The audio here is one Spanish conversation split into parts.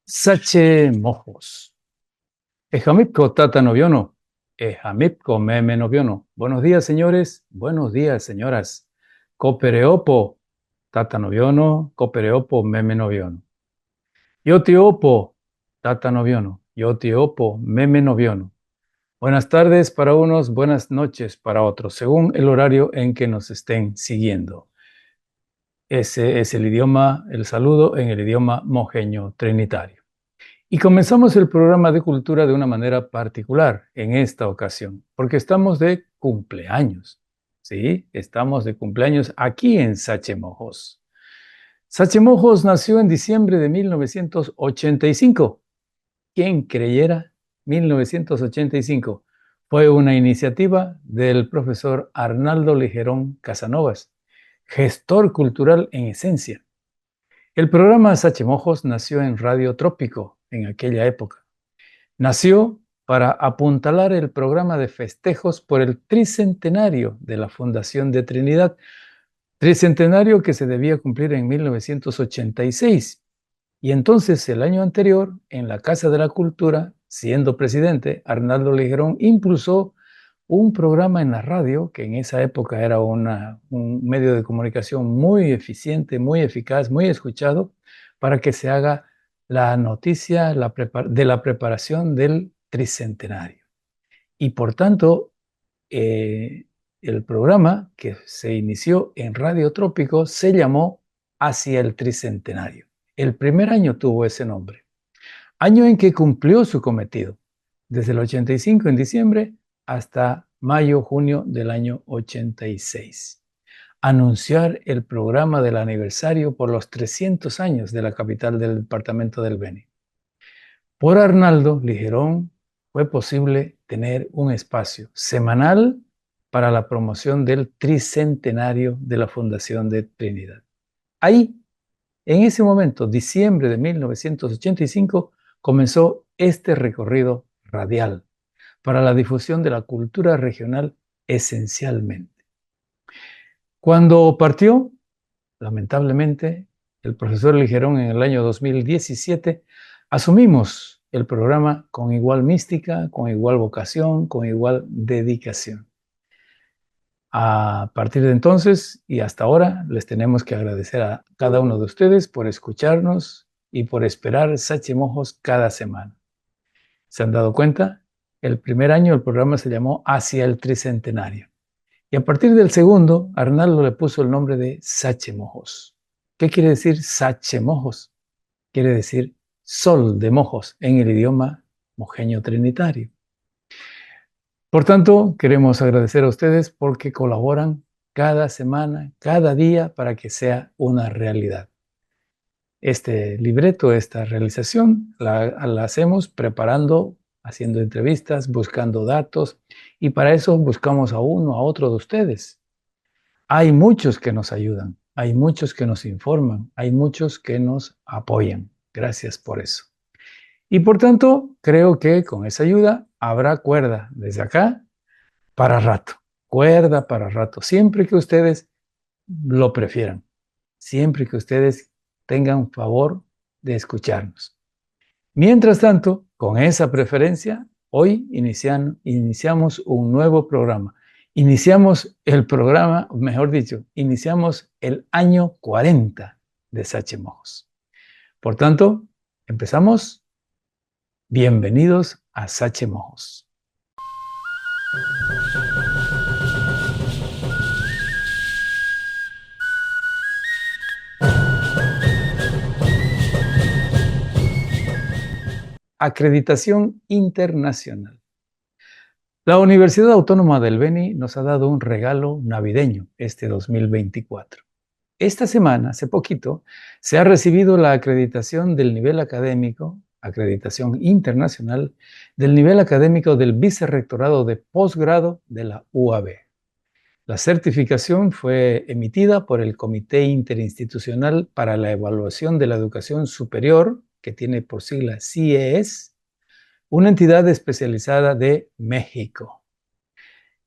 Sache mojos. Ejamipco tata noviono. Ejamipco meme noviono. Buenos días, señores. Buenos días, señoras. Copereopo tata noviono. Copereopo meme noviono. Yo te opo tata noviono. Yo te opo meme noviono. Buenas tardes para unos, buenas noches para otros, según el horario en que nos estén siguiendo. Ese es el idioma, el saludo en el idioma mojeño trinitario. Y comenzamos el programa de cultura de una manera particular en esta ocasión, porque estamos de cumpleaños. Sí, estamos de cumpleaños aquí en Sachemojos. Sachemojos nació en diciembre de 1985. ¿Quién creyera? 1985. Fue una iniciativa del profesor Arnaldo Ligerón Casanovas, gestor cultural en esencia. El programa Sachemojos nació en Radio Trópico en aquella época. Nació para apuntalar el programa de festejos por el tricentenario de la Fundación de Trinidad, tricentenario que se debía cumplir en 1986. Y entonces, el año anterior, en la Casa de la Cultura, siendo presidente, Arnaldo Ligerón impulsó un programa en la radio, que en esa época era un medio de comunicación muy eficiente, muy eficaz, muy escuchado, para que se haga la noticia de la preparación del tricentenario. Y por tanto, el programa que se inició en Radio Trópico se llamó Hacia el Tricentenario. El primer año tuvo ese nombre. Año en que cumplió su cometido, desde el 85 en diciembre hasta mayo, junio del año 86. Anunciar el programa del aniversario por los 300 años de la capital del departamento del Beni. Por Arnaldo Ligerón fue posible tener un espacio semanal para la promoción del tricentenario de la Fundación de Trinidad. Ahí, en ese momento, diciembre de 1985, comenzó este recorrido radial para la difusión de la cultura regional esencialmente. Cuando partió, lamentablemente, el profesor Ligerón en el año 2017, asumimos el programa con igual mística, con igual vocación, con igual dedicación. A partir de entonces y hasta ahora, les tenemos que agradecer a cada uno de ustedes por escucharnos y por esperar Sachemojos cada semana. ¿Se han dado cuenta? El primer año el programa se llamó Hacia el Tricentenario. Y a partir del segundo, Arnaldo le puso el nombre de Sachemojos. ¿Qué quiere decir Sachemojos? Quiere decir sol de mojos en el idioma mojeño trinitario. Por tanto, queremos agradecer a ustedes porque colaboran cada semana, cada día, para que sea una realidad. Este libreto, esta realización, la hacemos preparando, haciendo entrevistas, buscando datos, y para eso buscamos a uno, a otro de ustedes. Hay muchos que nos ayudan, hay muchos que nos informan, hay muchos que nos apoyan. Gracias por eso. Y por tanto, creo que con esa ayuda habrá cuerda desde acá para rato, cuerda para rato, siempre que ustedes lo prefieran, siempre que ustedes tengan favor de escucharnos. Mientras tanto, con esa preferencia, hoy iniciamos un nuevo programa. Iniciamos el programa, mejor dicho, iniciamos el año 40 de Sachemojos. Por tanto, empezamos. Bienvenidos a Sachemojos. Acreditación internacional. La Universidad Autónoma del Beni nos ha dado un regalo navideño este 2024. Esta semana, hace poquito, se ha recibido la acreditación del nivel académico, acreditación internacional, del nivel académico del Vicerrectorado de Posgrado de la UAB. La certificación fue emitida por el Comité Interinstitucional para la Evaluación de la Educación Superior, que tiene por sigla CIES, una entidad especializada de México.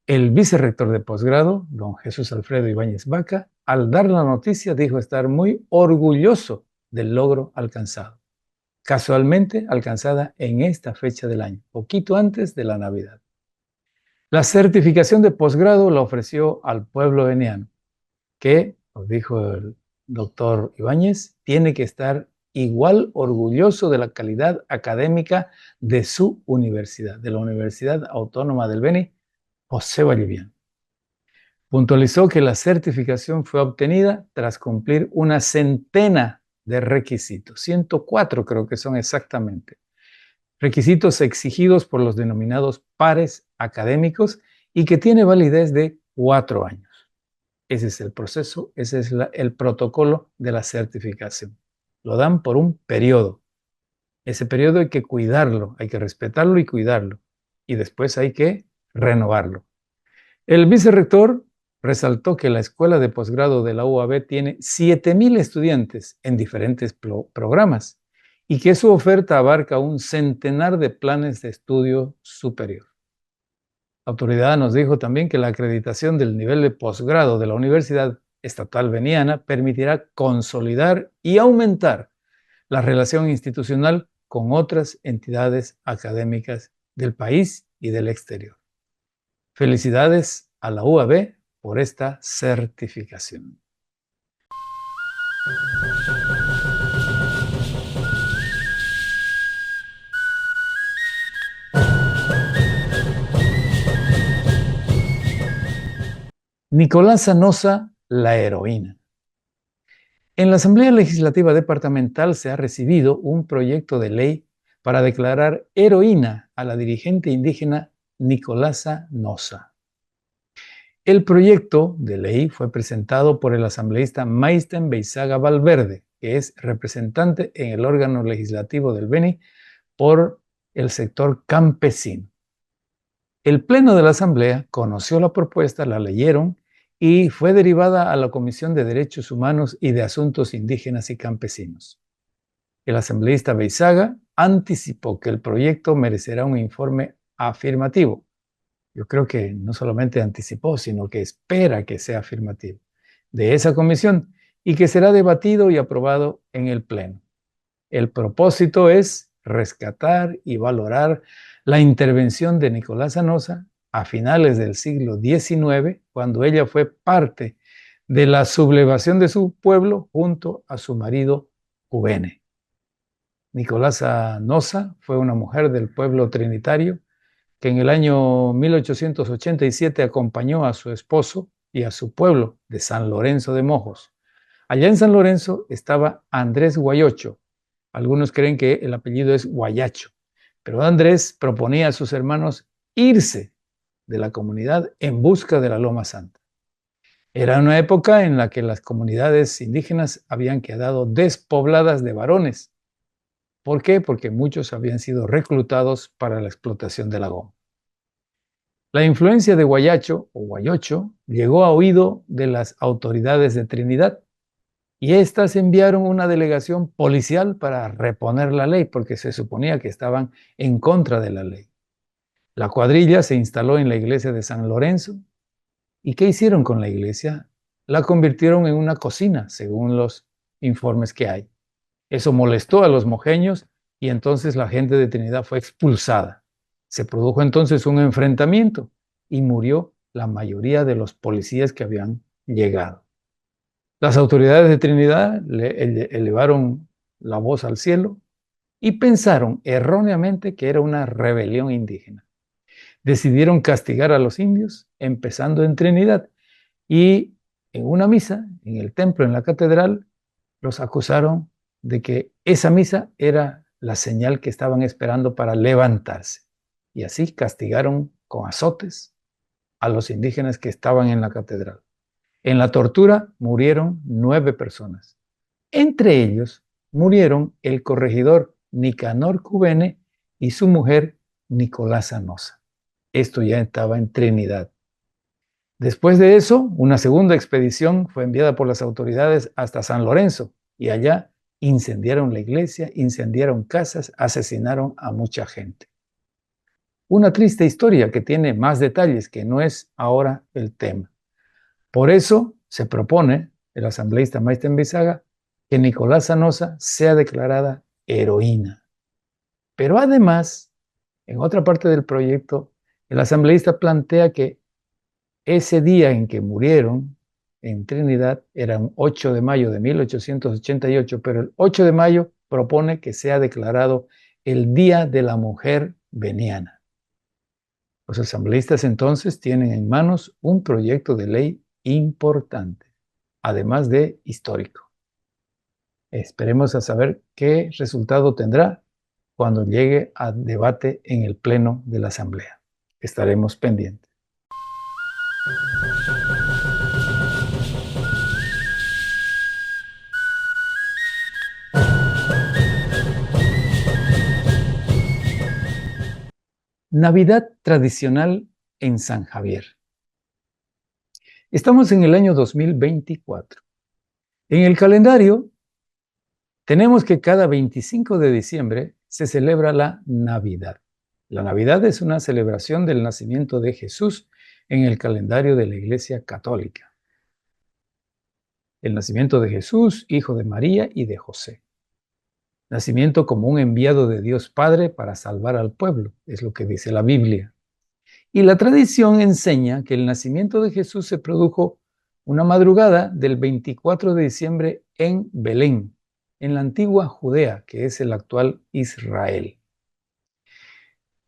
El vicerrector de posgrado, don Jesús Alfredo Ibáñez Vaca, al dar la noticia dijo estar muy orgulloso del logro alcanzado, casualmente alcanzada en esta fecha del año, poquito antes de la Navidad. La certificación de posgrado la ofreció al pueblo veniano, que, nos dijo el doctor Ibáñez, tiene que estar igual orgulloso de la calidad académica de su universidad, de la Universidad Autónoma del Beni, José Vallivian. Puntualizó que la certificación fue obtenida tras cumplir una centena de requisitos, 104 creo que son exactamente, requisitos exigidos por los denominados pares académicos y que tiene validez de 4 años. Ese es el proceso, ese es el protocolo de la certificación. Lo dan por un periodo. Ese periodo hay que cuidarlo, hay que respetarlo y cuidarlo. Y después hay que renovarlo. El vicerrector resaltó que la escuela de posgrado de la UAB tiene 7,000 estudiantes en diferentes programas y que su oferta abarca un centenar de planes de estudio superior. La autoridad nos dijo también que la acreditación del nivel de posgrado de la Universidad Estatal Beniana permitirá consolidar y aumentar la relación institucional con otras entidades académicas del país y del exterior. Felicidades a la UAB por esta certificación. Nicolás Anosa, la heroína. En la Asamblea Legislativa Departamental se ha recibido un proyecto de ley para declarar heroína a la dirigente indígena Nicolasa Nosa. El proyecto de ley fue presentado por el asambleísta Maisten Beizaga Valverde, que es representante en el órgano legislativo del Beni por el sector campesino. El Pleno de la Asamblea conoció la propuesta, la leyeron y fue derivada a la Comisión de Derechos Humanos y de Asuntos Indígenas y Campesinos. El asambleísta Beizaga anticipó que el proyecto merecerá un informe afirmativo. Yo creo que no solamente anticipó, sino que espera que sea afirmativo de esa comisión y que será debatido y aprobado en el Pleno. El propósito es rescatar y valorar la intervención de Nicolás Anosa a finales del siglo XIX, cuando ella fue parte de la sublevación de su pueblo junto a su marido Cubene. Nicolás Anosa fue una mujer del pueblo trinitario que en el año 1887 acompañó a su esposo y a su pueblo de San Lorenzo de Mojos. Allá en San Lorenzo estaba Andrés Guayocho. Algunos creen que el apellido es Guayacho, pero Andrés proponía a sus hermanos irse de la comunidad en busca de la Loma Santa. Era una época en la que las comunidades indígenas habían quedado despobladas de varones. ¿Por qué? Porque muchos habían sido reclutados para la explotación de la goma. La influencia de Guayacho o Guayocho llegó a oído de las autoridades de Trinidad y éstas enviaron una delegación policial para reponer la ley porque se suponía que estaban en contra de la ley. La cuadrilla se instaló en la iglesia de San Lorenzo. ¿Y qué hicieron con la iglesia? La convirtieron en una cocina, según los informes que hay. Eso molestó a los mojeños y entonces la gente de Trinidad fue expulsada. Se produjo entonces un enfrentamiento y murió la mayoría de los policías que habían llegado. Las autoridades de Trinidad elevaron la voz al cielo y pensaron erróneamente que era una rebelión indígena. Decidieron castigar a los indios, empezando en Trinidad, y en una misa, en el templo, en la catedral, los acusaron de que esa misa era la señal que estaban esperando para levantarse. Y así castigaron con azotes a los indígenas que estaban en la catedral. En la tortura murieron 9 personas. Entre ellos murieron el corregidor Nicanor Cubene y su mujer Nicolasa Nosa. Esto ya estaba en Trinidad. Después de eso, una segunda expedición fue enviada por las autoridades hasta San Lorenzo y allá incendiaron la iglesia, incendiaron casas, asesinaron a mucha gente. Una triste historia que tiene más detalles que no es ahora el tema. Por eso se propone, el asambleísta Maysten Bizaga, que Nicolás Sanosa sea declarada heroína. Pero además, en otra parte del proyecto, el asambleísta plantea que ese día en que murieron en Trinidad era un 8 de mayo de 1888, pero el 8 de mayo propone que sea declarado el Día de la Mujer Veniana. Los asambleístas entonces tienen en manos un proyecto de ley importante, además de histórico. Esperemos a saber qué resultado tendrá cuando llegue a debate en el Pleno de la Asamblea. Estaremos pendientes. Navidad tradicional en San Javier. Estamos en el año 2024. En el calendario tenemos que cada 25 de diciembre se celebra la Navidad. La Navidad es una celebración del nacimiento de Jesús en el calendario de la Iglesia Católica. El nacimiento de Jesús, hijo de María y de José. Nacimiento como un enviado de Dios Padre para salvar al pueblo, es lo que dice la Biblia. Y la tradición enseña que el nacimiento de Jesús se produjo una madrugada del 24 de diciembre en Belén, en la antigua Judea, que es el actual Israel.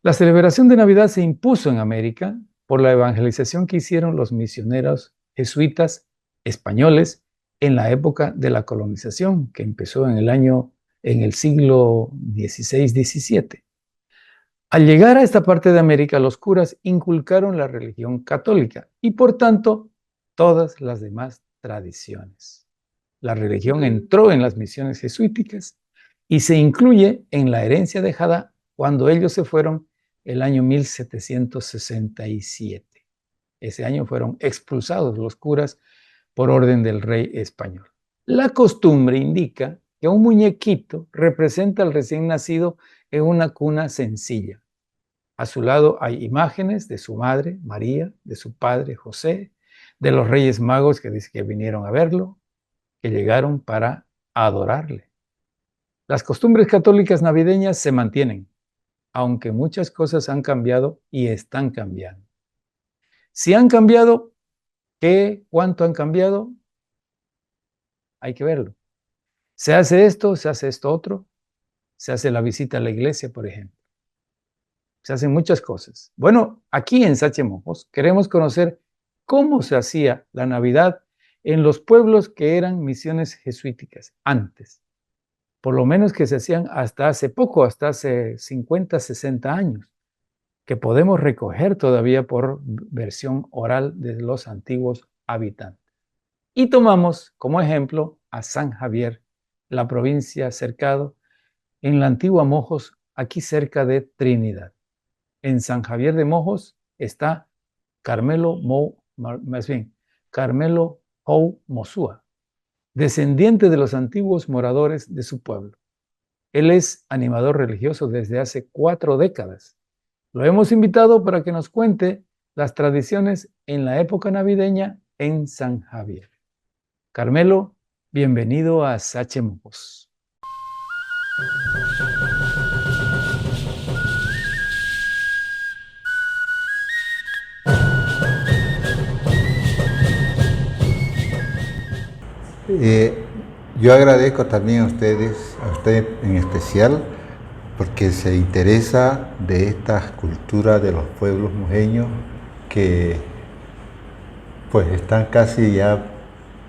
La celebración de Navidad se impuso en América por la evangelización que hicieron los misioneros jesuitas españoles en la época de la colonización, que empezó en el siglo XVI-XVII. Al llegar a esta parte de América, los curas inculcaron la religión católica y, por tanto, todas las demás tradiciones. La religión entró en las misiones jesuíticas y se incluye en la herencia dejada cuando ellos se fueron el año 1767. Ese año fueron expulsados los curas por orden del rey español. La costumbre indica que un muñequito representa al recién nacido en una cuna sencilla. A su lado hay imágenes de su madre, María, de su padre, José, de los Reyes Magos que dice que vinieron a verlo, que llegaron para adorarle. Las costumbres católicas navideñas se mantienen, aunque muchas cosas han cambiado y están cambiando. Si han cambiado, ¿cuánto han cambiado? Hay que verlo. Se hace esto otro, se hace la visita a la iglesia, por ejemplo. Se hacen muchas cosas. Bueno, aquí en Sachemojos queremos conocer cómo se hacía la Navidad en los pueblos que eran misiones jesuíticas antes. Por lo menos que se hacían hasta hace poco, hasta hace 50, 60 años, que podemos recoger todavía por versión oral de los antiguos habitantes. Y tomamos como ejemplo a San Javier, la provincia cercado, en la antigua Mojos, aquí cerca de Trinidad. En San Javier de Mojos está Carmelo Jou Mosúa, descendiente de los antiguos moradores de su pueblo. Él es animador religioso desde hace 4 décadas. Lo hemos invitado para que nos cuente las tradiciones en la época navideña en San Javier. Carmelo, bienvenido a Sachemojos. Yo agradezco también a usted en especial, porque se interesa de estas culturas de los pueblos mojeños que pues están casi ya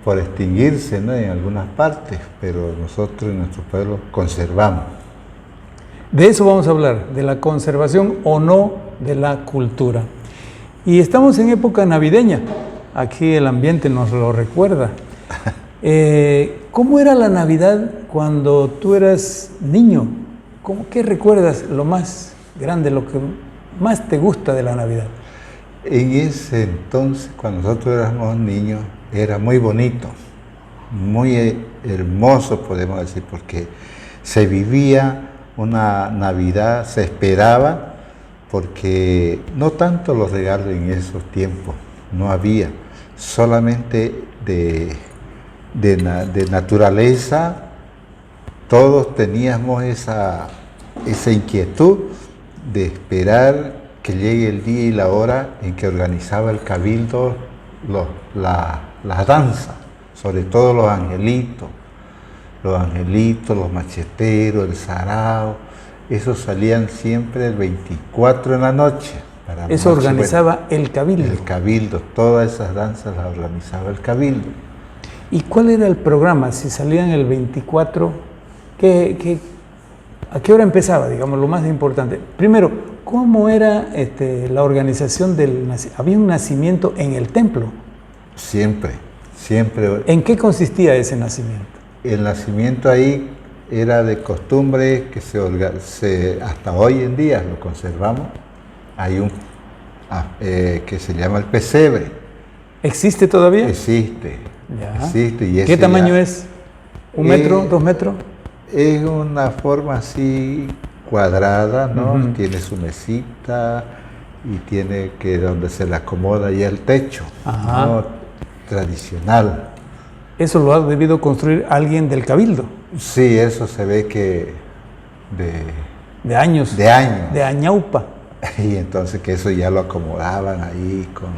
por extinguirse, ¿no?, en algunas partes, pero nosotros en nuestro pueblo conservamos. De eso vamos a hablar, de la conservación o no de la cultura. Y estamos en época navideña, aquí el ambiente nos lo recuerda. ¿Cómo era la Navidad cuando tú eras niño? ¿Qué recuerdas lo más grande, lo que más te gusta de la Navidad? En ese entonces, cuando nosotros éramos niños, era muy bonito, muy hermoso, podemos decir, porque se vivía una Navidad, se esperaba, porque no tanto los regalos en esos tiempos, no había, solamente de naturaleza, todos teníamos esa inquietud de esperar que llegue el día y la hora en que organizaba el cabildo las danzas, sobre todo los angelitos, los macheteros, el sarao, esos salían siempre el 24 en la noche. Eso organizaba el cabildo. El cabildo, todas esas danzas las organizaba el cabildo. ¿Y cuál era el programa? Si salían el 24, ¿a qué hora empezaba, digamos, lo más importante? Primero, ¿cómo era la organización del nacimiento? ¿Había un nacimiento en el templo? Siempre, siempre. ¿En qué consistía ese nacimiento? El nacimiento ahí era de costumbre que hasta hoy en día lo conservamos. Hay un que se llama el pesebre. ¿Existe todavía? Existe. Ya. Existe. Y ¿Qué tamaño es? ¿1 metro? ¿2 metros? Es una forma así cuadrada, ¿no? Uh-huh. Tiene su mesita y tiene que donde se le acomoda ya el techo, ¿no? Tradicional. ¿Eso lo ha debido construir alguien del cabildo? Sí, eso se ve que de años. De años. De añaupa. Y entonces que eso ya lo acomodaban ahí con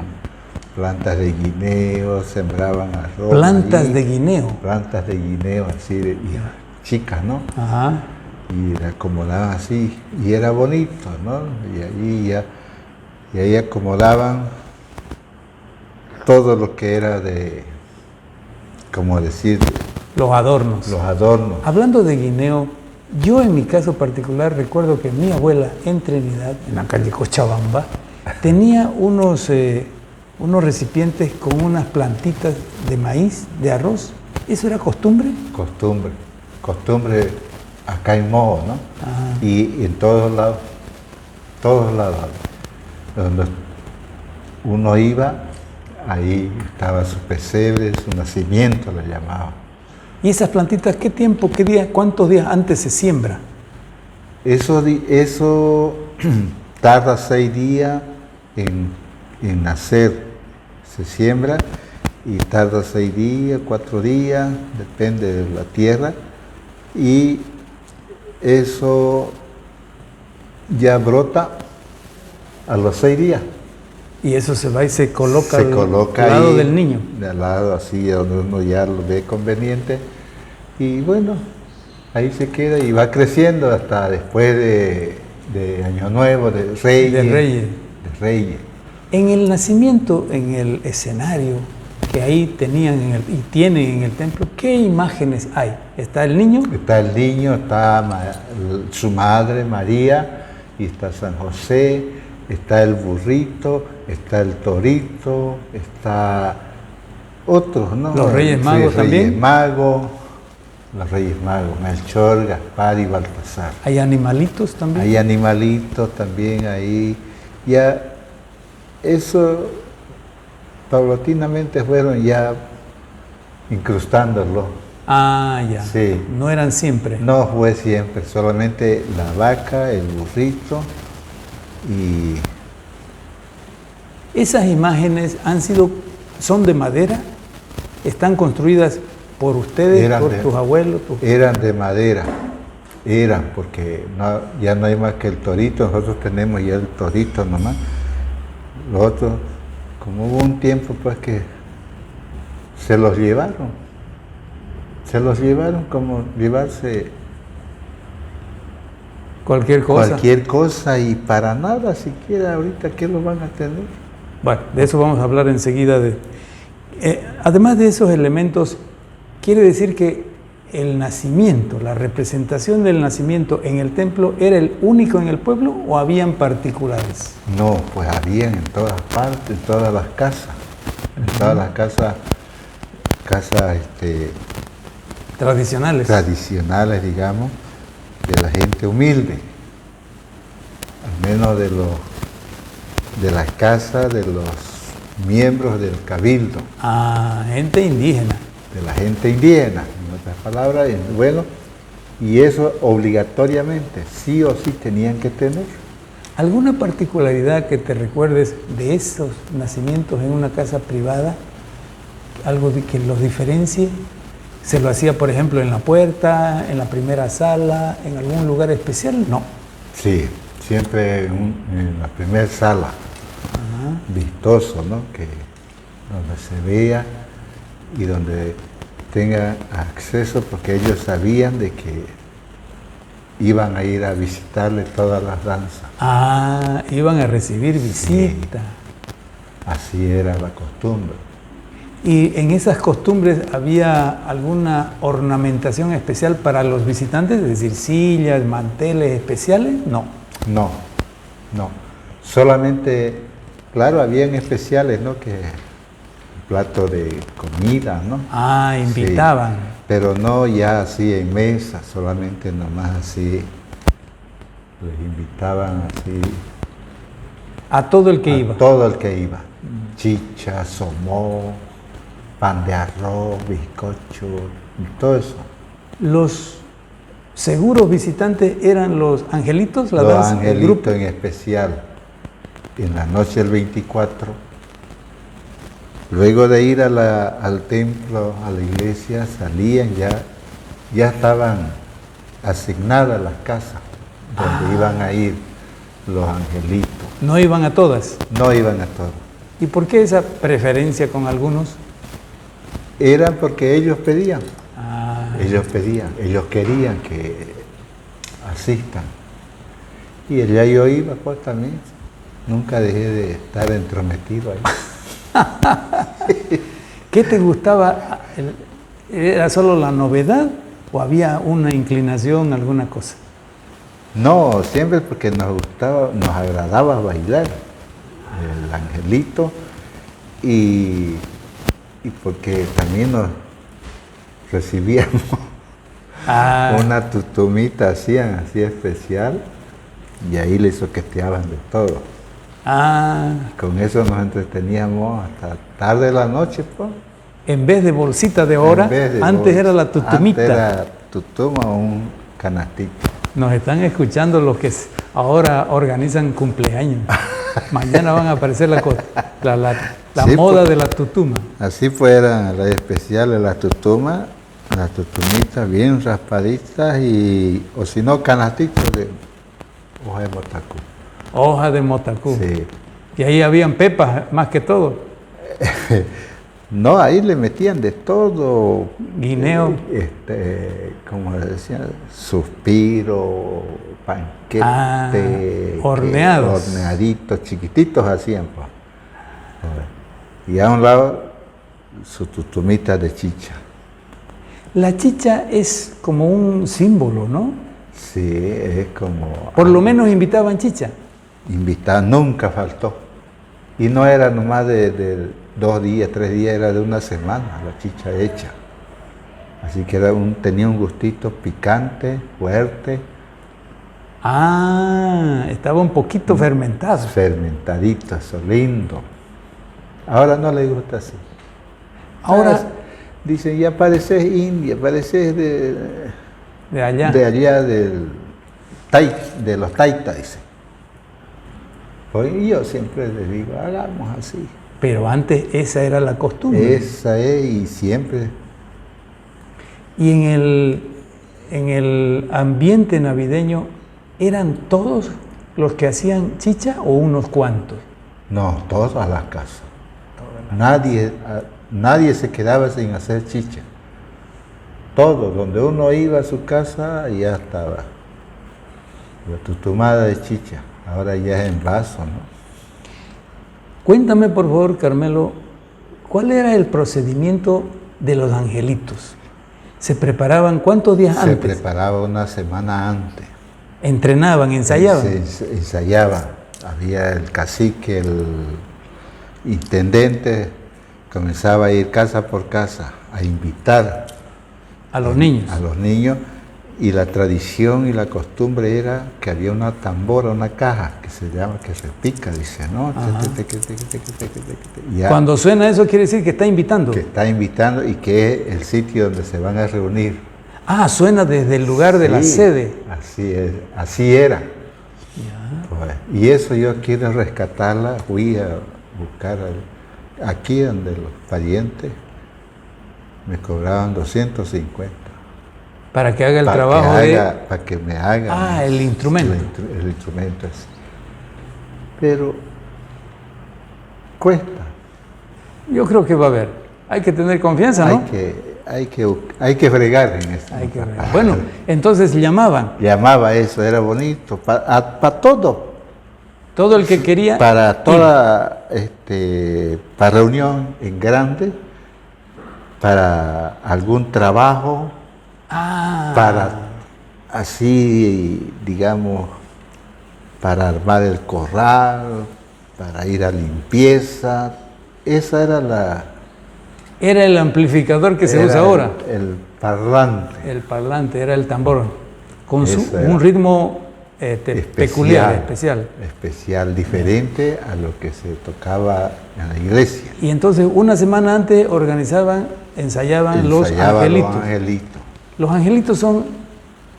plantas de guineo, sembraban arroz. ¿Plantas ahí, de guineo? Plantas de guineo, así, chicas, ¿no? Ajá. Y la acomodaban así, y era bonito, ¿no? Y ahí acomodaban todo lo que era como decir... Los adornos. Los adornos. Hablando de guineo, yo en mi caso particular recuerdo que mi abuela en Trinidad, en la calle Cochabamba, tenía unos recipientes con unas plantitas de maíz, de arroz. ¿Eso era costumbre? Costumbre acá en Moho, ¿no? Ajá. Y en todos lados, donde uno iba, ahí estaba su pesebre, su nacimiento lo llamaba. ¿Y esas plantitas qué tiempo, qué día, cuántos días antes se siembra? Eso tarda 6 días en nacer, se siembra y tarda 6 días, 4 días, depende de la tierra, y eso ya brota a los 6 días. Y eso se va y se coloca al lado del niño. Al lado, así, donde uno ya lo ve conveniente. Y bueno, ahí se queda y va creciendo hasta después de Año Nuevo, de Reyes. En el nacimiento, en el escenario que ahí tenían y tienen en el templo, ¿qué imágenes hay? ¿Está el niño? Está el niño, está su madre, María, y está San José, está el burrito, está el torito, está otros, ¿no? Los Reyes Magos también. Los Reyes Magos, Melchor, Gaspar y Baltasar. ¿Hay animalitos también? Hay animalitos también ahí. Ya eso paulatinamente fueron ya incrustándolo. Ah, ya. Sí. No eran siempre. No fue siempre, solamente la vaca, el burrito y... ¿Esas imágenes son de madera? ¿Están construidas por ustedes, por tus abuelos? Eran de madera, porque ya no hay más que el torito, nosotros tenemos ya el torito nomás. Los otros, como hubo un tiempo pues que se los llevaron como llevarse cualquier cosa y para nada siquiera ahorita ¿qué lo van a tener? Bueno, de eso vamos a hablar enseguida. Además de esos elementos, quiere decir que el nacimiento, la representación del nacimiento en el templo, ¿era el único en el pueblo o habían particulares? No, pues habían en todas partes, en todas las casas. En todas las casas tradicionales, digamos, de la gente humilde, al menos de de la casa de los miembros del cabildo. Ah, gente indígena. De la gente indígena, en otras palabras, bueno, y eso obligatoriamente, sí o sí tenían que tener. ¿Alguna particularidad que te recuerdes de esos nacimientos en una casa privada? ¿Algo que los diferencie? ¿Se lo hacía, por ejemplo, en la puerta, en la primera sala, en algún lugar especial? No. Sí, siempre en la primera sala, vistoso, ¿no? Donde se vea y donde tenga acceso, porque ellos sabían de que iban a ir a visitarle todas las danzas. Ah, iban a recibir visita. Sí, así era la costumbre. ¿Y en esas costumbres había alguna ornamentación especial para los visitantes? Es decir, sillas, manteles especiales. No. No. Solamente, claro, habían especiales, ¿no? Que plato de comida, ¿no? Ah, invitaban. Sí, pero no ya así en mesa, solamente nomás así, les invitaban así. A todo el que iba. A todo el que iba. Chicha, somó, pan de arroz, bizcocho, todo eso. Los seguros visitantes eran los angelitos, la Los danza, el angelitos grupo. en especial. En la noche del 24, luego de ir al templo, a la iglesia, salían ya estaban asignadas las casas donde iban a ir los angelitos. No iban a todas. No iban a todos. ¿Y por qué esa preferencia con algunos? Eran porque ellos pedían. Ellos querían que asistan. Y allá yo iba pues también. Nunca dejé de estar entrometido ahí. ¿Qué te gustaba? ¿Era solo la novedad o había una inclinación, alguna cosa? No, siempre porque nos gustaba, nos agradaba bailar el angelito y porque también nos recibíamos una tutumita así especial y ahí les soqueteaban de todo. Con eso nos entreteníamos hasta tarde de la noche, pues. En vez de bolsita de hora, antes era la tutumita. Antes era tutuma o un canastito. Nos están escuchando los que ahora organizan cumpleaños. Mañana van a aparecer la sí, moda de la tutuma. Así fueran las especiales, las tutumitas bien raspaditas o si no, canastitos de hoja de motacú. Hoja de motacú. Sí. Y ahí habían pepas más que todo. No, ahí le metían de todo. Guineo. Como decía, suspiro, panquete. Horneados. Horneaditos, chiquititos hacían. Pues. Y a un lado, su tutumita de chicha. La chicha es como un símbolo, ¿no? Sí, es como... Por lo menos invitaban chicha. Invitaban, nunca faltó. Y no era nomás de 2 días, 3 días, era de una semana la chicha hecha. Así que tenía un gustito picante, fuerte. Estaba un poquito fermentado. Fermentadito, eso lindo. Ahora no le gusta así. Ahora dicen, ya pareces india, pareces de allá. De allá de los taitas, dice. Y yo siempre les digo, hagamos así. Pero antes esa era la costumbre. Esa es y siempre. Y en el ambiente navideño, ¿eran todos los que hacían chicha o unos cuantos? No, todas las casas. Nadie se quedaba sin hacer chicha. Todo, donde uno iba a su casa, ya estaba la tutumada de chicha. Ahora ya es en vaso, ¿no? Cuéntame, por favor, Carmelo, ¿cuál era el procedimiento de los angelitos? ¿Se preparaban cuántos días antes? Se preparaba una semana antes. ¿Entrenaban, ensayaban? Se ensayaban. Había el cacique, el intendente, comenzaba a ir casa por casa a invitar a los niños. A los niños Y la tradición y la costumbre era que había una tambora, una caja que se llama, que se pica, dice, ¿no? Ya, Cuando suena eso quiere decir que está invitando. que está invitando y que es el sitio donde se van a reunir. Ah, suena desde el lugar de la Sí, sede. así es, así era. Ya. Pues, y eso yo quiero rescatarla, fui a buscar aquí donde los parientes me cobraban 250. Para que haga el Para trabajo para que me hagan el instrumento. el instrumento ese. Pero cuesta. Yo creo que va a haber. Hay que tener confianza, ¿no? Hay que fregar en eso. Hay que ver. Bueno, entonces llamaban. Llamaba eso, era bonito, para todo. Todo el que quería. Para toda, para reunión en grande, para algún trabajo, para así, digamos, para armar el corral, para ir a limpieza. Esa era Era el amplificador que se usa ahora. El parlante. El parlante, era el tambor. Con Eso era. un ritmo peculiar, especial. Especial, diferente a lo que se tocaba en la iglesia. Y entonces una semana antes ensayaban los angelitos. Los angelitos. Los angelitos son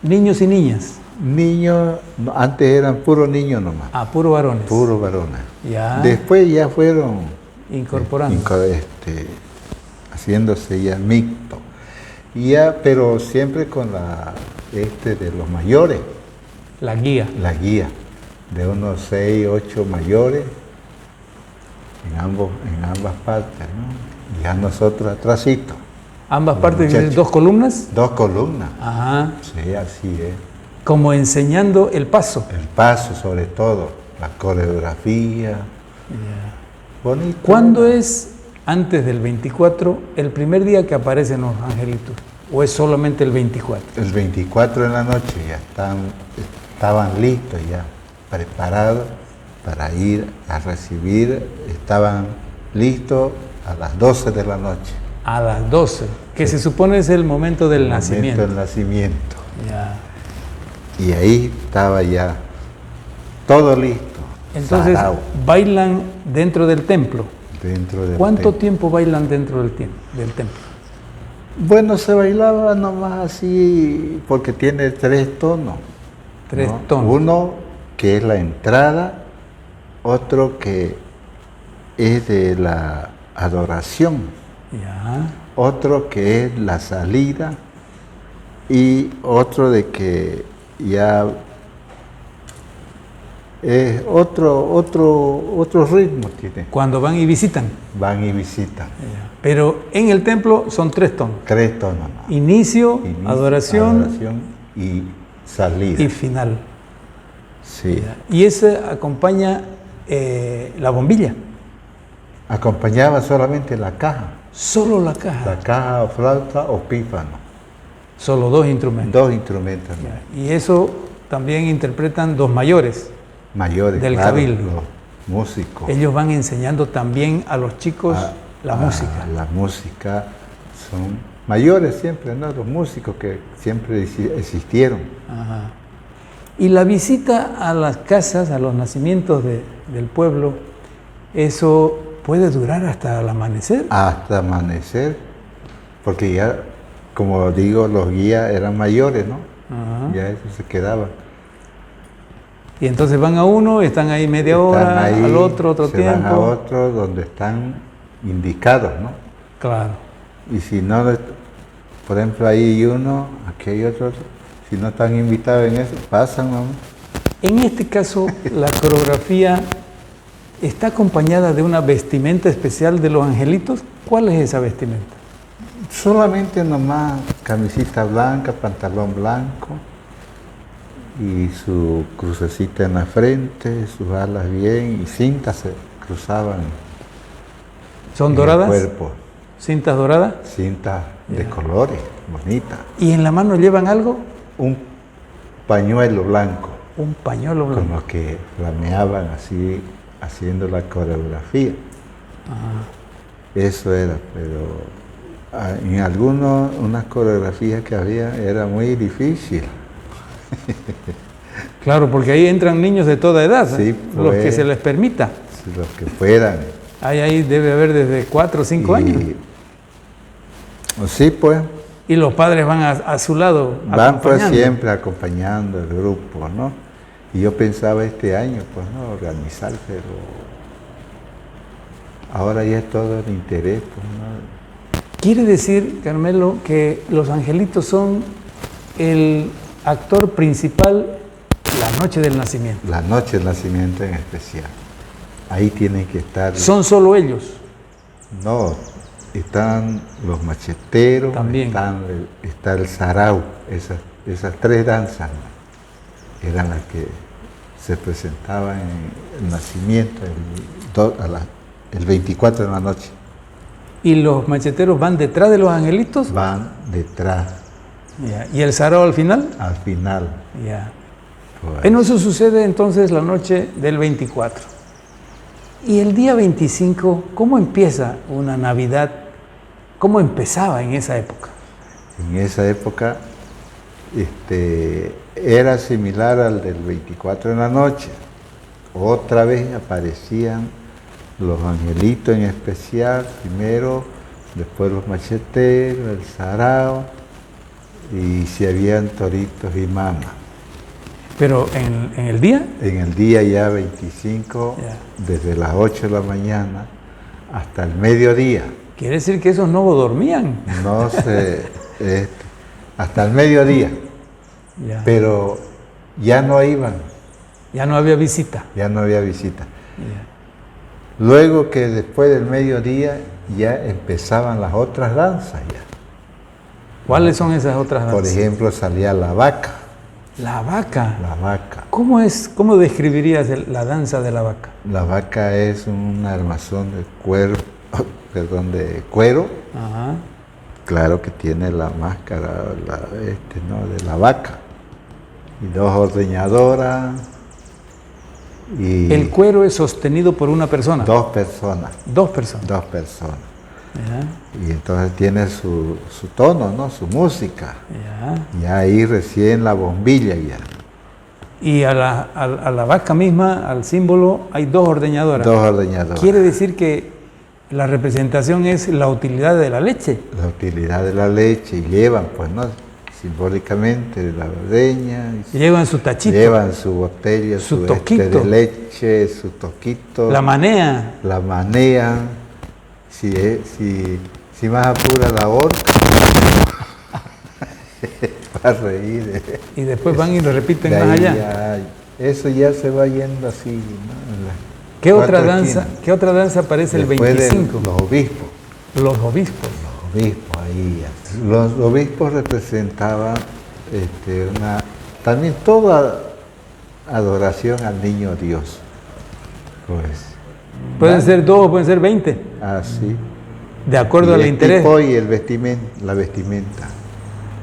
niños y niñas. Niños, antes eran puros niños nomás. Ah, puro varones. Puros varones. Ya. Después ya fueron Incorporando. haciéndose ya mixto. Y ya, pero siempre con de los mayores, La guía. la guía, de unos 6, 8 mayores en ambas partes, ¿no? Y a nosotros atrásito. Ambas Los partes tienen muchachos. 2 columnas. 2 columnas. Ajá. Sí, así es. Como enseñando el paso. El paso sobre todo, la coreografía. Bonito. ¿Cuándo es antes del 24 el primer día que aparecen los angelitos? ¿O es solamente el 24? El 24 en la noche ya estaban listos ya, preparados para ir a recibir, estaban listos a las 12 de la noche. A las 12, que se supone es el momento del El nacimiento. momento del nacimiento. Ya. Y ahí estaba ya todo listo. Entonces sarao, bailan dentro del templo. dentro del ¿Cuánto templo. tiempo bailan dentro del templo? Bueno, se bailaba nomás así porque tiene 3 tonos. 3 ¿no? tonos. Uno que es la entrada, otro que es de la adoración, Ya. otro que es la salida y otro de que ya es otro ritmo tiene. Cuando van y visitan. Van y visitan. Ya. Pero en el templo son 3 tonos. 3 tonos más. Inicio, Inicio, adoración y salida. y final. Sí. Ya. Y ese acompaña la bombilla. Acompañaba solamente la caja. Solo la caja. La caja o flauta o pífano. Solo 2 instrumentos. 2 instrumentos ¿no? Ya. Y eso también interpretan 2 mayores. mayores. Del claro, cabildo. los músicos. Ellos van enseñando también a los chicos la música. La música son mayores siempre, ¿no? Los músicos que siempre existieron. Ajá. Y la visita a las casas, a los nacimientos del pueblo, eso puede durar hasta el amanecer. Hasta amanecer, porque ya, como digo, los guías eran mayores, ¿no? Ajá. Ya eso se quedaba. Y entonces van a uno, están ahí media Están hora, ahí, al otro se tiempo. van a otro donde están indicados, ¿no? Claro. Y si no, por ejemplo, ahí hay uno, aquí hay otro, si no están invitados en eso, pasan, ¿no? En este caso, la coreografía está acompañada de una vestimenta especial de los angelitos. ¿Cuál es esa vestimenta? Solamente nomás camisita blanca, pantalón blanco y su crucecita en la frente, sus alas bien y cintas se cruzaban ¿Son en doradas? el cuerpo. ¿Cintas doradas? Cintas de colores, bonitas. ¿Y en la mano llevan algo? Un pañuelo blanco Un pañuelo con blanco. los que flameaban así, haciendo la coreografía. Eso era, pero En algunos, unas coreografías que había, era muy difícil. Claro, porque ahí entran niños de toda edad, Sí, los que pues. se les permita. Los que puedan. Ahí debe haber desde 4 o 5 años. Sí, pues. Y los padres van a su lado Van pues acompañando. siempre acompañando el grupo, ¿no? Y yo pensaba este año, pues, ¿no? Organizar, pero ahora ya es todo el interés, pues, ¿no? Quiere decir, Carmelo, que los angelitos son el actor principal la noche del nacimiento. La noche del nacimiento en especial. Ahí tienen que estar. ¿Son solo ellos? No, están los macheteros, También. está el sarau, esas tres danzas, ¿no? Eran las que se presentaban en el nacimiento el 24 de la noche. ¿Y los macheteros van detrás de los angelitos? Van detrás. Ya. ¿Y el sarao al final? Al final. Ya. Pues, Bueno, eso sucede entonces la noche del 24. Y el día 25, ¿cómo empieza una Navidad? ¿Cómo empezaba en esa época? en esa época era similar al del 24 de la noche. Otra vez aparecían los angelitos en especial, primero, después los macheteros, el sarao, y si habían toritos y mamas. Pero en el día, En el día ya 25, Ya. desde las 8 de la mañana hasta el mediodía, quiere decir que esos no dormían. no se, hasta el mediodía, Ya. pero ya no iban, Ya no había visita. ya no había visita. Ya. Luego que después del mediodía ya empezaban las otras danzas ya. ¿Cuáles son esas otras danzas? Por ejemplo, salía la vaca. La vaca. La vaca. ¿Cómo describirías la danza de la vaca? La vaca es un armazón de cuero, de cuero. Ajá. Claro que tiene la máscara ¿no? de la vaca. Y dos ordeñadoras. Y El cuero es sostenido por una persona. dos personas. Dos personas. Dos personas. Ya, Y entonces tiene su tono, ¿no? Su música. ya. Y ahí recién la bombilla ya. Y a la vaca misma, al símbolo, hay dos ordeñadoras. Dos ordeñadoras. Quiere decir que la representación es la utilidad de la leche. La utilidad de la leche y llevan, pues, ¿no? Simbólicamente la ordeña. Llevan su tachito. Llevan su botella, Su su toquito. de leche, su toquito. La manea. La manean. Si más apura la horca. Para reír. Y después van y lo repiten De más ahí allá. eso ya se va yendo así, ¿no? En las ¿Qué otra cuatro danza? esquinas. ¿Qué otra danza aparece el Después de 25? los obispos. Los obispos. Los obispos ahí. Los obispos representaban también toda adoración al niño Dios. Pues. Pueden ser 2 o pueden ser 20, Así. de acuerdo al el interés. tipoy, la vestimenta.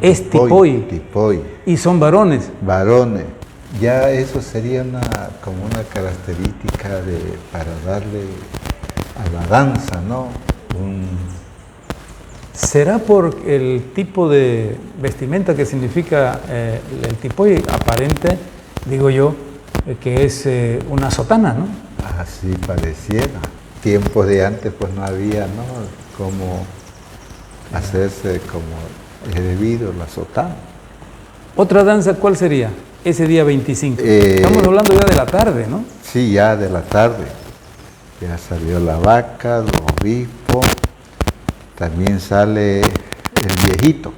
Es tipoy. Tipoy. Y son varones. Varones. Ya eso sería como una característica para darle a la danza, ¿no? ¿Será por el tipo de vestimenta que significa el tipoy aparente, digo yo, que es una sotana, ¿no? Así pareciera. Tiempos de antes pues no había, ¿no? Cómo hacerse como es debido la sotana. ¿Otra danza cuál sería? Ese día 25. Estamos hablando ya de la tarde, ¿no? Sí, ya de la tarde. Ya salió la vaca, los obispos. También sale el viejito.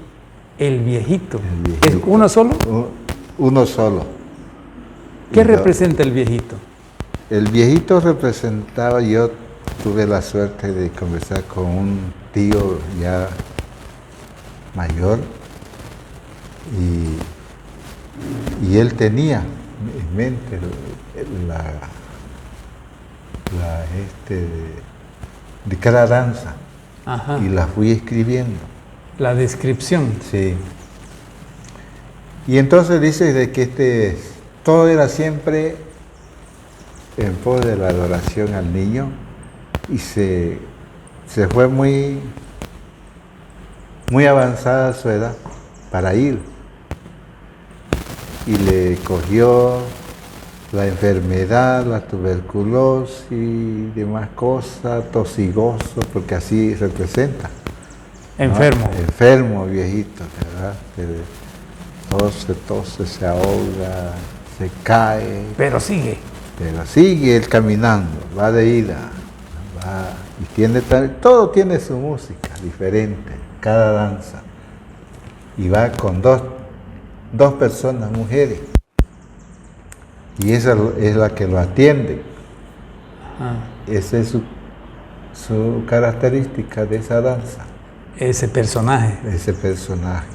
El viejito. El viejito. ¿Es uno solo? Uno solo. ¿Qué representa el viejito? El viejito representaba, yo tuve la suerte de conversar con un tío ya mayor y él tenía en mente de cada danza. Ajá. Y la fui escribiendo. La descripción. Sí. Y entonces dice de que todo era siempre en pos de la adoración al niño y se fue muy muy avanzada su edad para ir. Y le cogió la enfermedad, la tuberculosis y demás cosas, tosigoso, porque así representa. Enfermo. ¿No? Enfermo, viejito, ¿verdad? Tose, se ahoga, se cae. Pero sigue. Pero sigue él caminando, va de ida, va, y todo tiene su música diferente, cada danza. Y va con dos personas, mujeres. Y esa es la que lo atiende. Esa es su característica de esa danza. Ese personaje. Ese personaje.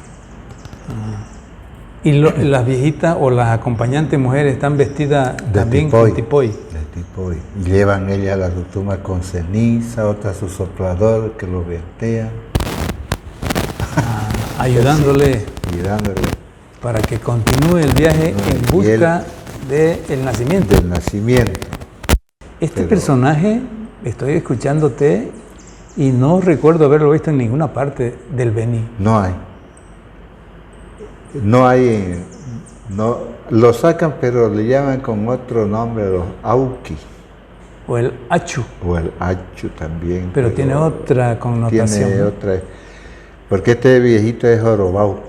Y las viejitas o las acompañantes mujeres están vestidas también con tipoy. De tipoy. Y llevan ella la rutuma con ceniza, otra su soplador que lo vertean. Ayudándole. Ayudándole. Para que continúe el viaje en busca del nacimiento. Del nacimiento. Este personaje, estoy escuchándote y no recuerdo haberlo visto en ninguna parte del Beni. No hay. No, lo sacan, pero le llaman con otro nombre, los auki. O el achu. O el achu también. Pero tiene otra connotación. Tiene otra. Porque este viejito es jorobado.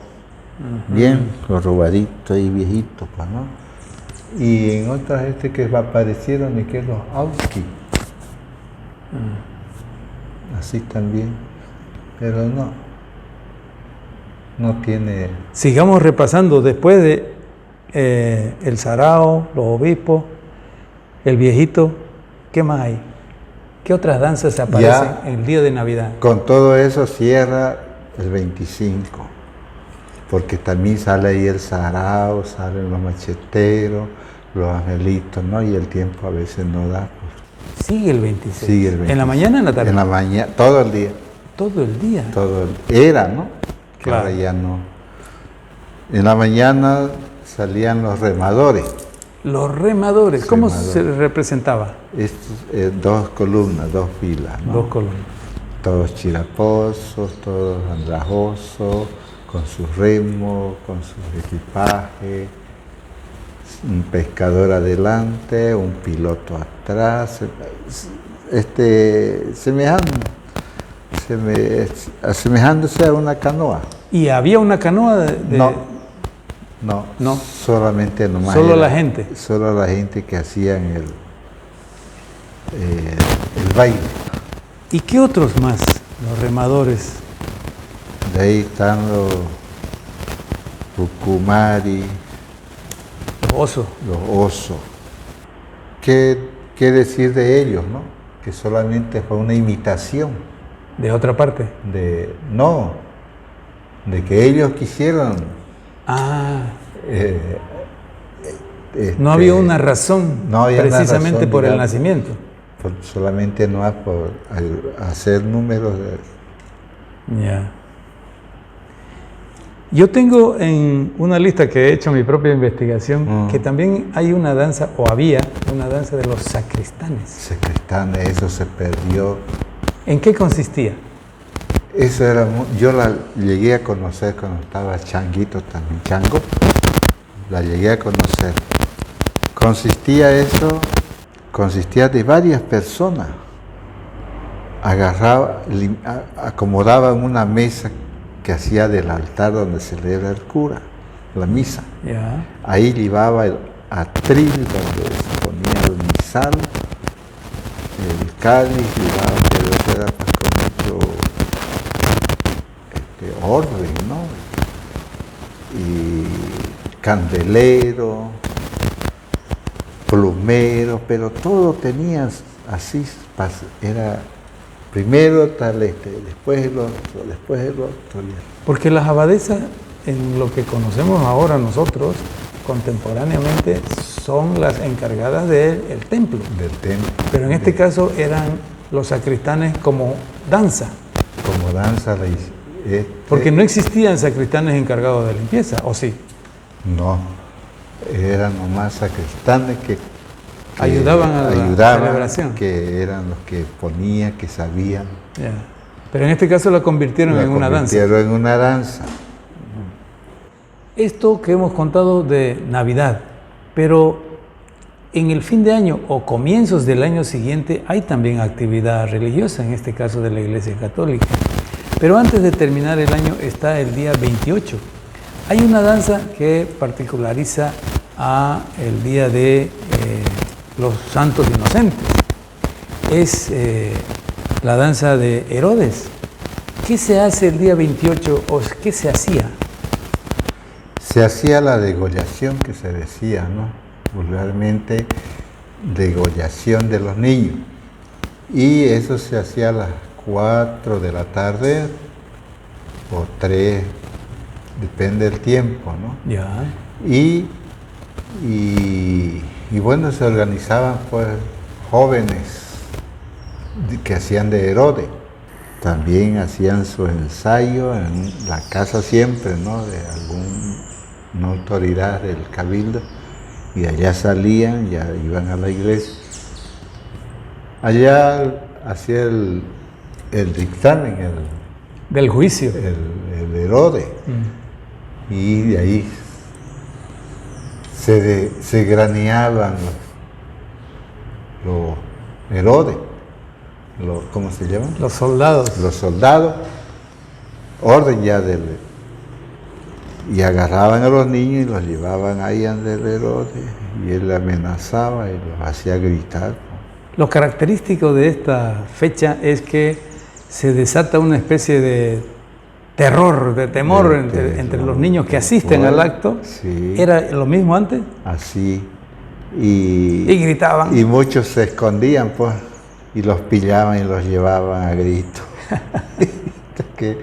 Bien jorobadito y viejito, pues, ¿no? Y en otras que aparecieron y que los auki. Así también. Pero no tiene... Sigamos repasando después de el sarao, los obispos, el viejito, ¿qué más hay? ¿Qué otras danzas aparecen en el día de Navidad? Con todo eso cierra el 25, porque también sale ahí el sarao, salen los macheteros, los angelitos, ¿no? Y el tiempo a veces no da. Pues. Sigue el 26. Sigue el 26. ¿En la mañana o en la tarde? En la mañana, todo el día. Todo el día. Era, ¿no? Que claro. Ahora ya no. En la mañana salían los remadores. Los remadores, ¿cómo se representaba? Estos, dos columnas, dos filas, ¿no? Dos columnas. Todos chiraposos, todos andrajosos, con sus remos, con sus equipajes, un pescador adelante, un piloto atrás, asemejándose a una canoa. ¿Y había una canoa No, solamente nomás. Solo la gente. Solo la gente que hacían el baile. ¿Y qué otros más? Los remadores. De ahí están los pucumari, Los osos. ¿Qué decir de ellos, no? Que solamente fue una imitación. ¿De otra parte? De que ellos quisieron. No había una razón precisamente por el nacimiento. Solamente no es por hacer números. Ya. Yo tengo en una lista que he hecho mi propia investigación que también hay una danza, o había una danza de los sacristanes. Sacristanes, eso se perdió. ¿En qué consistía? Eso era, yo la llegué a conocer cuando estaba changuito también, chango. La llegué a conocer. Consistía de varias personas. Acomodaban una mesa que hacía del altar donde celebra el cura, la misa. Yeah. Ahí llevaba el atril donde se ponía el misal, el cáliz, llevaba, pero eso era pues con mucho orden, ¿no? Y candelero, plumero, pero todo tenías así, era primero tal después el otro, después el otro. Porque las abadesas, en lo que conocemos ahora nosotros, contemporáneamente, son las encargadas del templo. Del templo. Pero en este caso eran los sacristanes como danza. Como danza. Porque no existían sacristanes encargados de limpieza, ¿o sí? No, eran nomás sacristanes que ayudaban a la celebración. Que eran los que ponían, que sabían. Yeah. Pero en este caso la convirtieron en una danza. La convirtieron en una danza. Esto que hemos contado de Navidad, pero en el fin de año o comienzos del año siguiente hay también actividad religiosa, en este caso de la Iglesia Católica. Pero antes de terminar el año está el día 28. Hay una danza que particulariza a el día de los Santos Inocentes. Es la danza de Herodes. ¿Qué se hace el día 28 o qué se hacía? Se hacía la degollación que se decía, ¿no? Vulgarmente, degollación de los niños. Y eso se hacía a las 4 de la tarde o 3, depende del tiempo, ¿no? Ya. Y bueno, se organizaban pues jóvenes que hacían de Herodes. También hacían su ensayo en la casa siempre, ¿no? De alguna autoridad del cabildo. Y allá salían, ya iban a la iglesia. Allá hacía el dictamen, del juicio. El Herodes. Y de ahí se graneaban los Herodes. ¿Cómo se llaman? Los soldados. Los soldados, orden ya y agarraban a los niños y los llevaban ahí ante el Herodes y él amenazaba y los hacía gritar. Lo característico de esta fecha es que se desata una especie de terror, de temor entre los niños que asisten al acto. Sí. ¿Era lo mismo antes? Así. Y gritaban. Y muchos se escondían, pues, y los pillaban y los llevaban a grito. Qué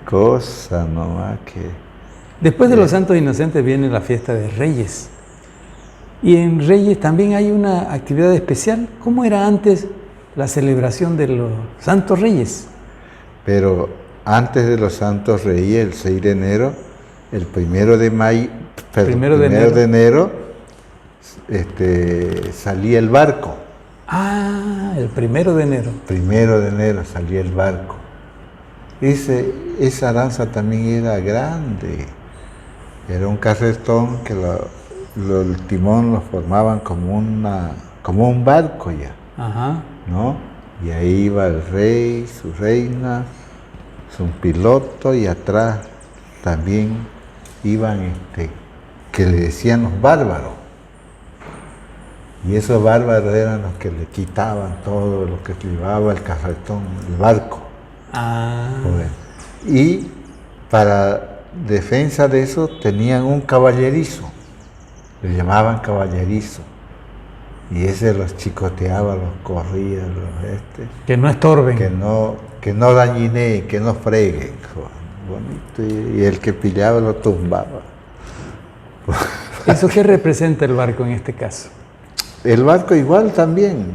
cosa nomás que... Después de los Santos Inocentes viene la fiesta de Reyes. Y en Reyes también hay una actividad especial. ¿Cómo era antes la celebración de los Santos Reyes? Pero antes de los Santos Reyes, el 6 de enero, el 1 de mayo, primero de enero, salía el barco. Ah, el 1 de enero. 1 de enero salía el barco. Esa danza también era grande. Era un carretón que el timón lo formaban como un barco ya. Ajá. ¿No? Y ahí iba el rey, su reina, su piloto, y atrás también iban que le decían los bárbaros. Y esos bárbaros eran los que le quitaban todo lo que llevaba el carretón, el barco. Ah. Y para defensa de eso tenían un caballerizo, le llamaban caballerizo. Y ese los chicoteaba, los corría, que no estorben. Que no dañineen, que no freguen. Bonito. Y el que pillaba lo tumbaba. ¿Eso qué representa el barco en este caso? El barco igual también,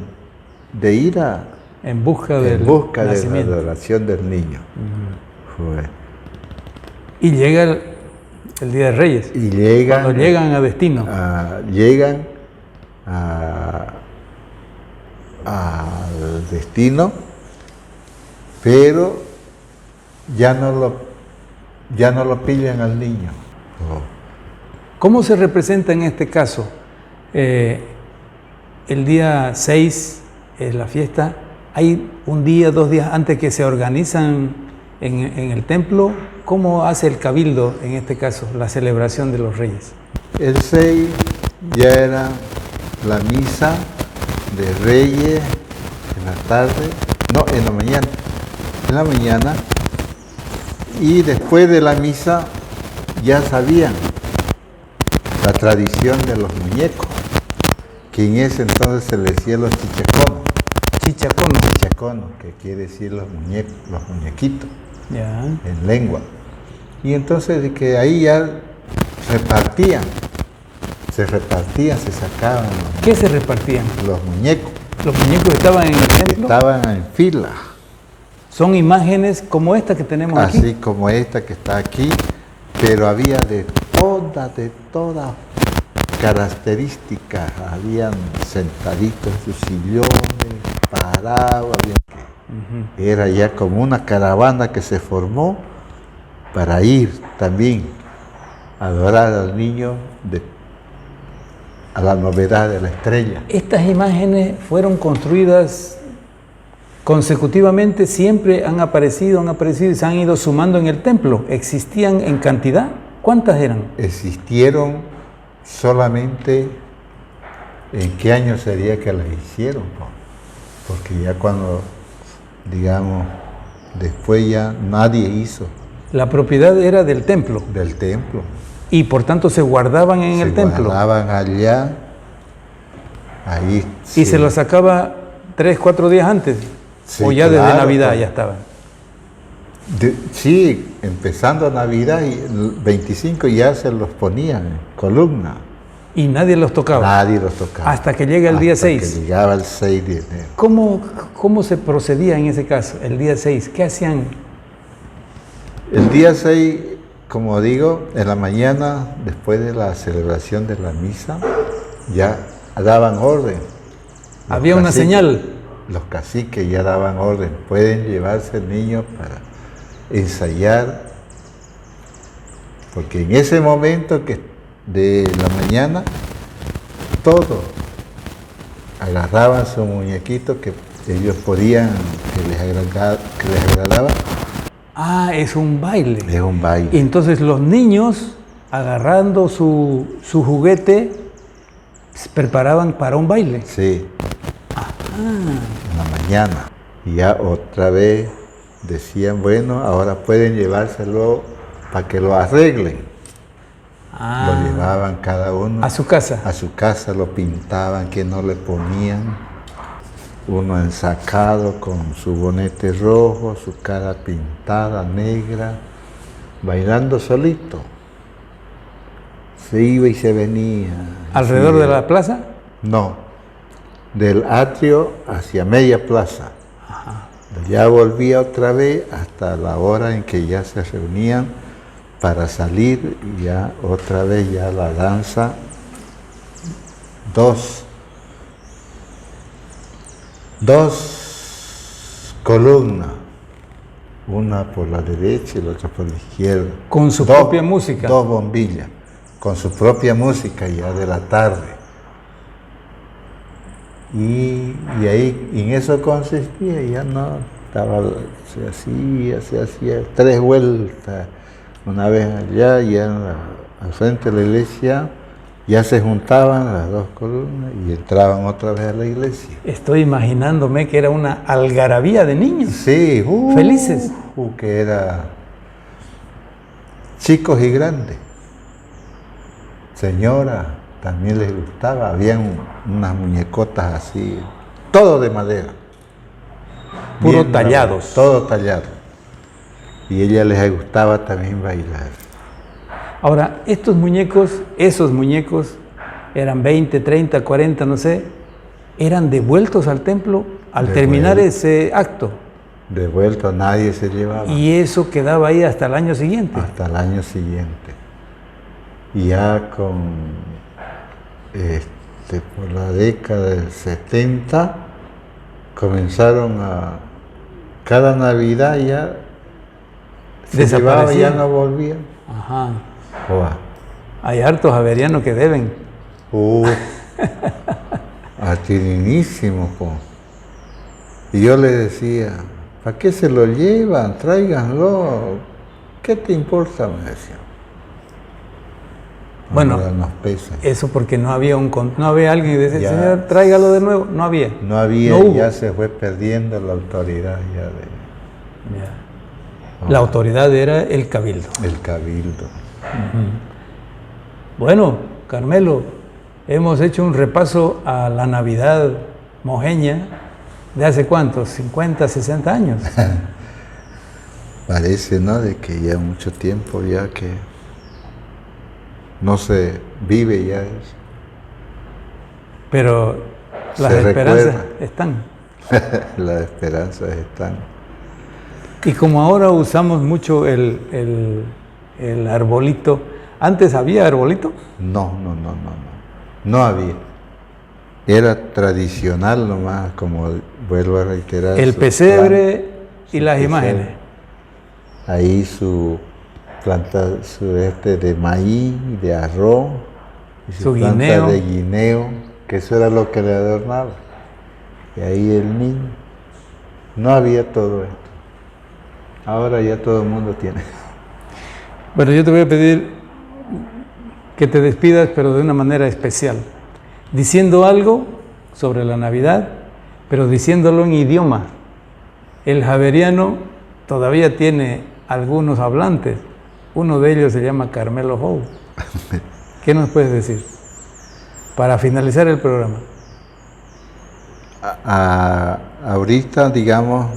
de ir en busca de la adoración del niño. Y llega el Día de Reyes. Y llegan, cuando llegan a destino. Llegan al destino, pero ya no lo pillan al niño. ¿Cómo se representa en este caso? El día 6 es la fiesta. Hay un día, 2 días antes que se organizan en el templo. ¿Cómo hace el cabildo, en este caso, la celebración de los Reyes? El 6 ya era la misa de Reyes en la tarde, no, en la mañana. En la mañana. Y después de la misa ya sabían la tradición de los muñecos, que en ese entonces se le decía los chichaconos. Chichaconos, que quiere decir los muñequitos, ya, en lengua. Y entonces de que ahí ya repartían, se sacaban. ¿Qué se repartían? Los muñecos. Los muñecos estaban en el templo. Estaban en fila. Son imágenes como esta que tenemos aquí. Así como esta que está aquí, pero había de todas características. Habían sentaditos en sus sillones, parados, Era ya como una caravana que se formó para ir también a adorar al niño a la novedad de la estrella. Estas imágenes fueron construidas consecutivamente, siempre han aparecido y se han ido sumando en el templo. ¿Existían en cantidad? ¿Cuántas eran? Existieron solamente, ¿en qué año sería que las hicieron? Porque ya cuando, digamos, después ya nadie hizo. La propiedad era del templo. Del templo. Y por tanto se guardaban en el templo. Se guardaban allá, ahí. ¿Y se los sacaba 3, 4 días antes? Sí, ¿O ya claro, desde Navidad ya estaban? Sí, empezando Navidad y el 25 ya se los ponían en columna. ¿Y nadie los tocaba? Nadie los tocaba. Hasta que llega el día 6. Hasta que llegaba el 6 de enero. ¿Cómo se procedía en ese caso, el día 6? ¿Qué hacían? El día 6, como digo, en la mañana, después de la celebración de la misa, ya daban orden. Había una señal. Los caciques ya daban orden. Pueden llevarse el niño para ensayar, porque en ese momento de la mañana, todos agarraban su muñequito que ellos podían, que les agradaba. Ah, es un baile. Es un baile. Y entonces los niños, agarrando su juguete, se preparaban para un baile. Sí. En la mañana. Y ya otra vez decían, bueno, ahora pueden llevárselo para que lo arreglen. Lo llevaban cada uno. ¿A su casa? A su casa, lo pintaban, que no le ponían. Uno ensacado con su bonete rojo, su cara pintada, negra, bailando solito. Se iba y se venía. ¿Alrededor de la plaza? No, del atrio hacia media plaza. Ya volvía otra vez hasta la hora en que ya se reunían para salir y ya otra vez ya la danza, dos columnas, una por la derecha y la otra por la izquierda. Con su propia música. Dos bombillas, con su propia música ya de la tarde. Y ahí en eso consistía, ya no estaba, se hacía 3 vueltas, una vez allá, ya al frente de la iglesia, ya se juntaban las 2 columnas y entraban otra vez a la iglesia. Estoy imaginándome que era una algarabía de niños. Sí, felices. Que era chicos y grandes. Señora, también les gustaba, habían unas muñecotas así, todo de madera. Puro tallados. Todo tallado. Y a ella les gustaba también bailar. Ahora, esos muñecos, eran 20, 30, 40, no sé, eran devueltos al templo al terminar ese acto. Devuelto, nadie se llevaba. Y eso quedaba ahí hasta el año siguiente. Hasta el año siguiente. Y ya por la década del 70, comenzaron cada Navidad ya se llevaba y ya no volvían. Ajá. Hay hartos averianos que deben. Atiridísimos. Y yo le decía, ¿para qué se lo llevan? Tráiganlo. ¿Qué te importa? Me decía. Bueno, eso porque no había alguien que decía, señor, tráigalo de nuevo. No había. No había, ya se fue perdiendo la autoridad ya de... La autoridad era el cabildo. El cabildo. Bueno, Carmelo, hemos hecho un repaso a la Navidad mojeña de hace ¿cuántos? 50, 60 años. Parece, ¿no? De que ya mucho tiempo ya que no se vive ya eso. Pero las esperanzas están. Las esperanzas están. Y como ahora usamos mucho el arbolito, ¿antes había arbolito? No. No había. era tradicional nomás, como vuelvo a reiterar. El pesebre y las imágenes. Ahí su planta de maíz, de arroz, y su planta guineo. de guineo, que eso era lo que le adornaba. Y ahí el niño. No había todo esto. Ahora ya todo el mundo tiene. Bueno, yo te voy a pedir que te despidas, pero de una manera especial, diciendo algo sobre la Navidad, pero diciéndolo en idioma. El javeriano todavía tiene algunos hablantes. Uno de ellos se llama Carmelo Howe. ¿Qué nos puedes decir para finalizar el programa? Ahorita, digamos,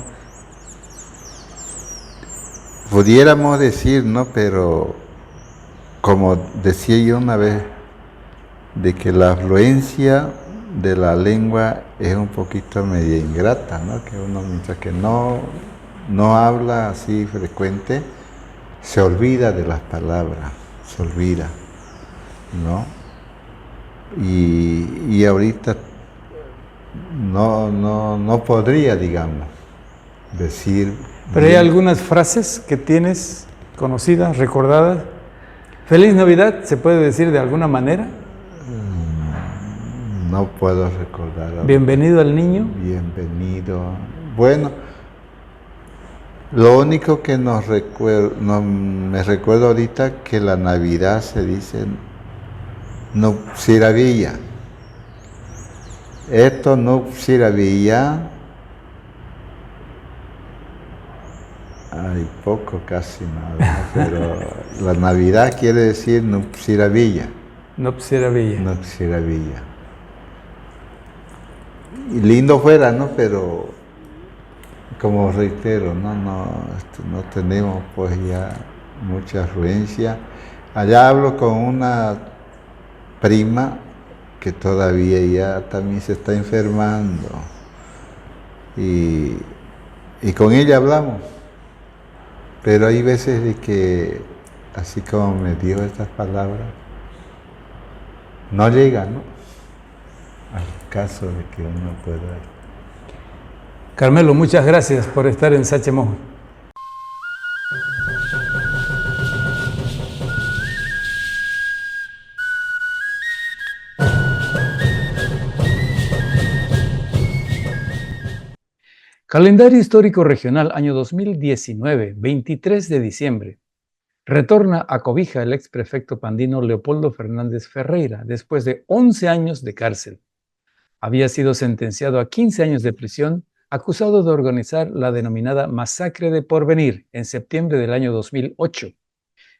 pudiéramos decir, ¿no? Pero como decía yo una vez, de que la afluencia de la lengua es un poquito media ingrata, ¿no? Que uno, mientras que no habla así frecuente, se olvida de las palabras, se olvida, ¿no? Y ahorita no podría, digamos, decir. Pero hay algunas frases que tienes conocidas, recordadas. Feliz Navidad, ¿se puede decir de alguna manera? No puedo recordar. Bienvenido al niño. Bienvenido. Bueno, lo único que me recuerdo ahorita que la Navidad se dice Nupsiravilla. Esto Nupsiravilla. Hay poco, casi nada, pero la Navidad quiere decir Nupsiravilla. Nupsiravilla. Nupsiravilla. Y lindo fuera, ¿no? Pero, como reitero, no tenemos pues ya mucha afluencia. Allá hablo con una prima que todavía ya también se está enfermando. Y con ella hablamos. Pero hay veces de que, así como me dijo estas palabras, no llega, ¿no? Al caso de que uno pueda. Carmelo, muchas gracias por estar en Sachemojo. Calendario Histórico Regional año 2019, 23 de diciembre. Retorna a Cobija el exprefecto pandino Leopoldo Fernández Ferreira después de 11 años de cárcel. Había sido sentenciado a 15 años de prisión, acusado de organizar la denominada Masacre de Porvenir en septiembre del año 2008.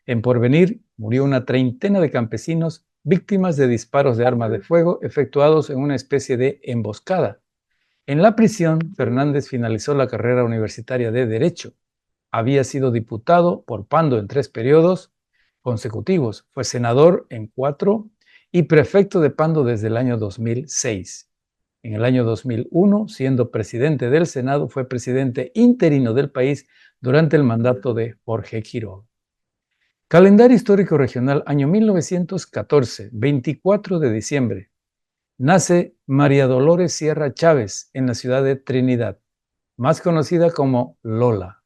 En Porvenir murió una treintena de campesinos víctimas de disparos de arma de fuego efectuados en una especie de emboscada. En la prisión, Fernández finalizó la carrera universitaria de Derecho. Había sido diputado por Pando en 3 periodos consecutivos, fue senador en 4 y prefecto de Pando desde el año 2006. En el año 2001, siendo presidente del Senado, fue presidente interino del país durante el mandato de Jorge Quiroga. Calendario Histórico Regional, año 1914, 24 de diciembre. Nace María Dolores Sierra Chávez en la ciudad de Trinidad, más conocida como Lola,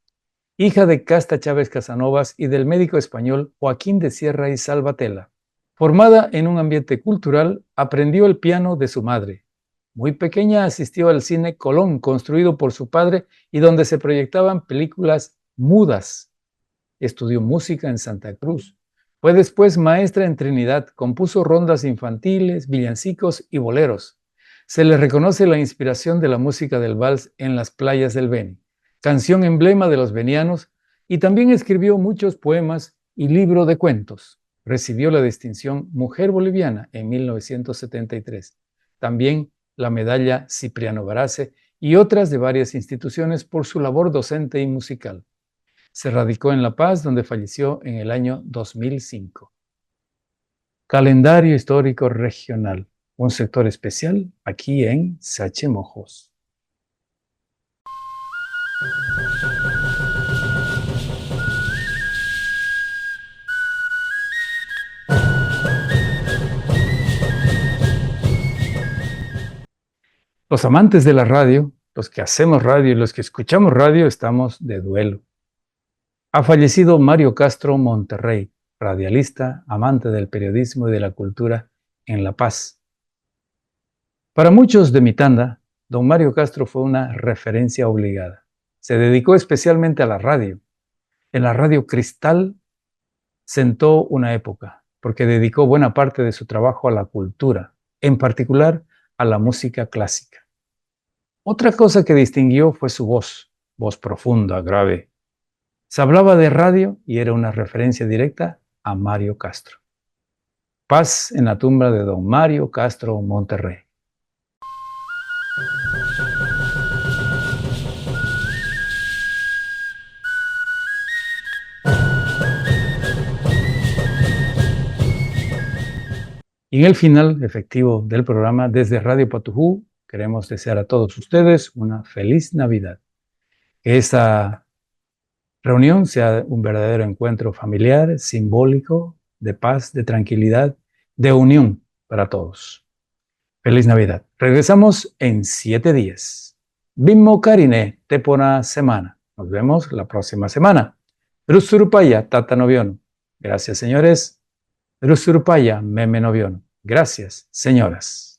hija de Casta Chávez Casanovas y del médico español Joaquín de Sierra y Salvatella. Formada en un ambiente cultural, aprendió el piano de su madre. Muy pequeña asistió al cine Colón, construido por su padre y donde se proyectaban películas mudas. Estudió música en Santa Cruz. Fue después maestra en Trinidad, compuso rondas infantiles, villancicos y boleros. Se le reconoce la inspiración de la música del vals en las playas del Beni, canción emblema de los venianos, y también escribió muchos poemas y libro de cuentos. Recibió la distinción Mujer Boliviana en 1973. También la medalla Cipriano Barase y otras de varias instituciones por su labor docente y musical. Se radicó en La Paz, donde falleció en el año 2005. Calendario Histórico Regional, un sector especial aquí en Sachemojos. Los amantes de la radio, los que hacemos radio y los que escuchamos radio, estamos de duelo. Ha fallecido Mario Castro Monterrey, radialista, amante del periodismo y de la cultura en La Paz. Para muchos de mi tanda, don Mario Castro fue una referencia obligada. Se dedicó especialmente a la radio. En la radio Cristal sentó una época, porque dedicó buena parte de su trabajo a la cultura, en particular a la música clásica. Otra cosa que distinguió fue su voz profunda, grave. Se hablaba de radio y era una referencia directa a Mario Castro. Paz en la tumba de don Mario Castro Monterrey. Y en el final efectivo del programa, desde Radio Patujú, queremos desear a todos ustedes una feliz Navidad. Que esta reunión sea un verdadero encuentro familiar, simbólico, de paz, de tranquilidad, de unión para todos. Feliz Navidad. Regresamos en 7 días. Bimmo Karine, Tepona Semana. Nos vemos la próxima semana. Rusurupaya, Tata Noviono. Gracias, señores. Rusurupaya, Meme Noviono. Gracias, señoras.